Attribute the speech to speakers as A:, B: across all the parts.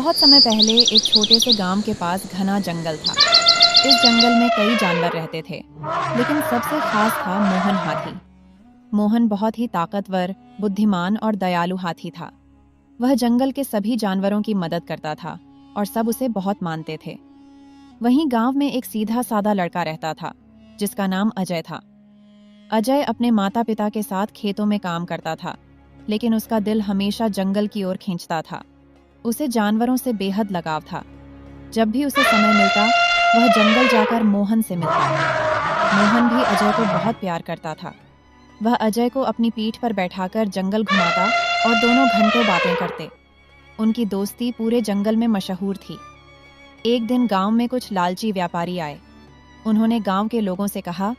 A: बहुत समय पहले एक छोटे से गांव के पास घना जंगल था। इस जंगल में कई जानवर रहते थे, लेकिन सबसे खास था मोहन हाथी। मोहन बहुत ही ताकतवर, बुद्धिमान और दयालु हाथी था। वह जंगल के सभी जानवरों की मदद करता था और सब उसे बहुत मानते थे। वहीं गांव में एक सीधा साधा लड़का रहता था, जिसका नाम अजय था। अजय अपने माता पिता के साथ खेतों में काम करता था, लेकिन उसका दिल हमेशा जंगल की ओर खींचता था। उसे जानवरों से बेहद लगाव था। जब भी उसे समय मिलता, वह जंगल जाकर मोहन से मिलता। मोहन भी अजय को बहुत प्यार करता था। वह अजय को अपनी पीठ पर बैठाकर जंगल घुमाता और दोनों घंटों बातें करते। उनकी दोस्ती पूरे जंगल में मशहूर थी। एक दिन गांव में कुछ लालची व्यापारी आए। उन्होंने गांव के लोगों से कहा,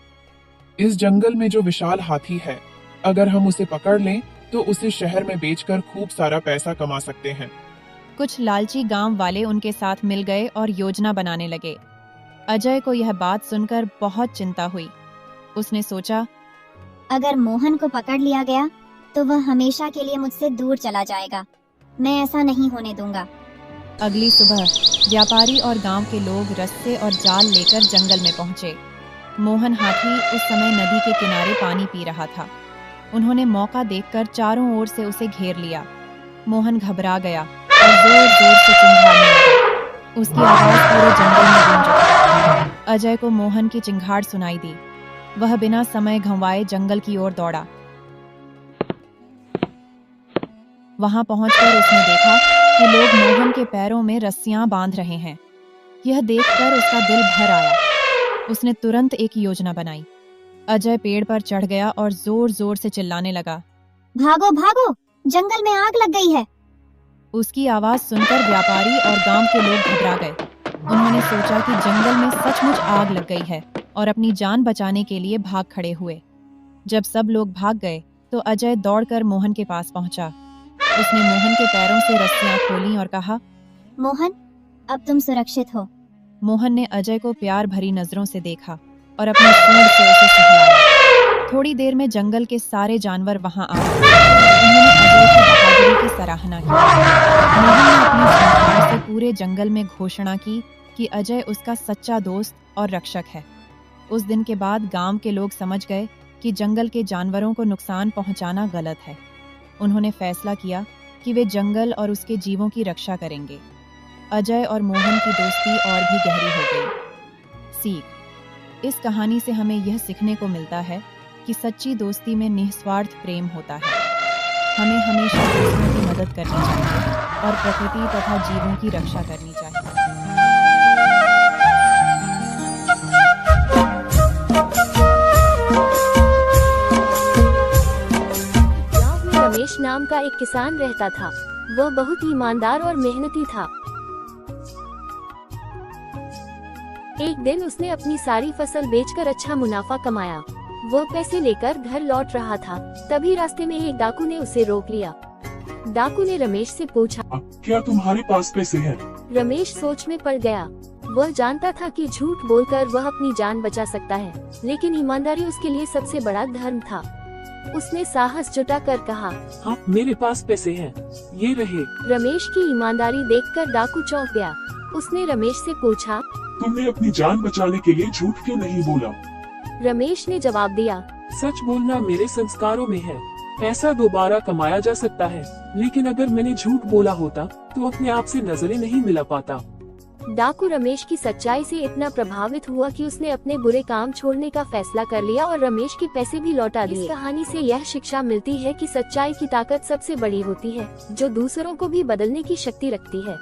B: इस जंगल में जो विशाल हाथी है, अगर हम उसे पकड़ लें तो उसे शहर में बेचकर खूब सारा पैसा कमा सकते हैं।
A: कुछ लालची गांव वाले उनके साथ मिल गए और योजना बनाने लगे। अजय को यह बात सुनकर बहुत चिंता हुई। उसने सोचा,
C: अगर मोहन को पकड़ लिया गया तो वह हमेशा के लिए मुझसे दूर चला जाएगा। मैं ऐसा नहीं होने दूंगा।
A: अगली सुबह व्यापारी और गांव के लोग रस्से और जाल लेकर जंगल में पहुंचे। मोहन हाथी उस समय नदी के किनारे पानी पी रहा था। उन्होंने मौका देखकर चारों ओर से उसे घेर लिया। मोहन घबरा गया और जोर जोर से चिंघाड़ने लगा। उसकी आवाज पूरे जंगल में गूंज उठी। अजय को मोहन की चिंघाड़ सुनाई दी। वह बिना समय गंवाए जंगल की ओर दौड़ा। वहां पहुंचकर उसने देखा कि लोग मोहन के पैरों में रस्सियां बांध रहे हैं। यह देखकर उसका दिल भर आया। उसने तुरंत एक योजना बनाई। अजय पेड़ पर चढ़ गया और जोर जोर से चिल्लाने लगा,
C: भागो भागो, जंगल में आग लग गई है।
A: उसकी आवाज सुनकर व्यापारी और गांव के लोग घबरा गए। उन्होंने सोचा कि जंगल में सचमुच आग लग गई है और अपनी जान बचाने के लिए भाग खड़े हुए। जब सब लोग भाग गए तो अजय दौड़कर मोहन के पास पहुंचा। उसने मोहन के पैरों से रस्सियां खोलीं और कहा,
C: मोहन, अब तुम सुरक्षित हो।
A: मोहन ने अजय को प्यार भरी नजरों से देखा और अपनी सूंड से उसे सहलाया। थोड़ी देर में जंगल के सारे जानवर वहां आ गए। उन्होंने अजय की बहादुरी की सराहना की। मोहन ने अपनी चिंगाड़ से पूरे जंगल में घोषणा की कि अजय उसका सच्चा दोस्त और रक्षक है। उस दिन के बाद गांव के लोग समझ गए कि जंगल के जानवरों को नुकसान पहुंचाना गलत है। उन्होंने फैसला किया कि वे जंगल और उसके जीवों की रक्षा करेंगे। अजय और मोहन की दोस्ती और भी गहरी हो गई। सीख: इस कहानी से हमें यह सीखने को मिलता है कि सच्ची दोस्ती में निस्वार्थ प्रेम होता है। हमें हमेशा दूसरों की मदद करनी चाहिए और प्रकृति तथा जीवों की रक्षा करनी चाहिए।
D: गांव में रमेश नाम का एक किसान रहता था। वह बहुत ही ईमानदार और मेहनती था। एक दिन उसने अपनी सारी फसल बेचकर अच्छा मुनाफा कमाया। वह पैसे लेकर घर लौट रहा था, तभी रास्ते में एक डाकू ने उसे रोक लिया। डाकू ने रमेश से पूछा,
B: क्या तुम्हारे पास पैसे हैं?
D: रमेश सोच में पड़ गया। वह जानता था कि झूठ बोलकर वह अपनी जान बचा सकता है, लेकिन ईमानदारी उसके लिए सबसे बड़ा धर्म था। उसने साहस जुटाकर कहा,
E: हाँ, मेरे पास पैसे हैं, ये रहे।
D: रमेश की ईमानदारी देखकर डाकू चौंक गया। उसने रमेश से पूछा,
B: तुमने अपनी जान बचाने के लिए झूठ क्यों नहीं बोला?
D: रमेश ने जवाब दिया,
E: सच बोलना मेरे संस्कारों में है। पैसा दोबारा कमाया जा सकता है, लेकिन अगर मैंने झूठ बोला होता तो अपने आप से नजरें नहीं मिला पाता।
D: डाकू रमेश की सच्चाई से इतना प्रभावित हुआ कि उसने अपने बुरे काम छोड़ने का फैसला कर लिया और रमेश के पैसे भी लौटा दिए। इस कहानी से यह शिक्षा मिलती है कि सच्चाई की ताकत सबसे बड़ी होती है, जो दूसरों को भी बदलने की शक्ति रखती है।